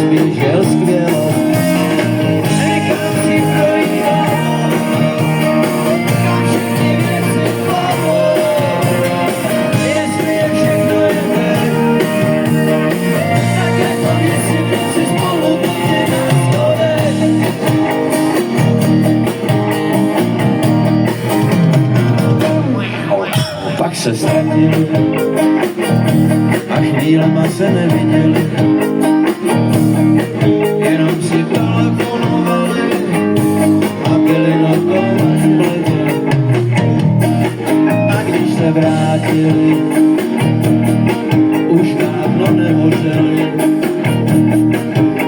by žil skvěle. Nechám si projít kam všechny věci plavou. Jestli je všechno jedné, tak je to věci v noci spolu bude na stole. Pak se ztratili a chvílema se neviděli, jenom si telefonovali a byli na tom hledě. A když se vrátili, už dávno nehořeli,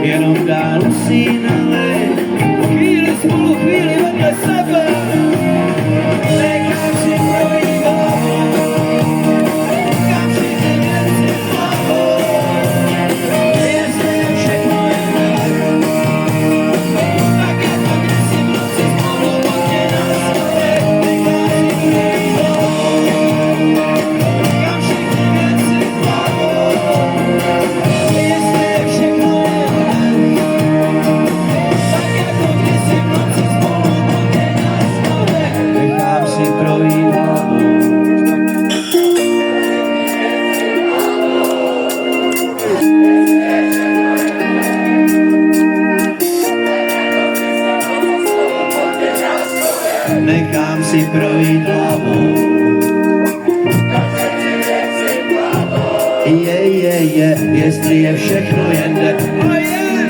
jenom dál usínali, chvíli spolu, chvíli vedle sebe. Nechám si projít hlavou, kam všechny věci plavou. Jestli je všechno jedno, tak je to kdysi v noci spolu hodně na stole. Nechám si projít hlavou, kam všechny věci plavou. Jestli je všechno jedno, tak je to kdysi v noci spolu hodně na stole. Nechám si projít hlavou. Nechám si projít hlavou. Jestli je všechno jen jde.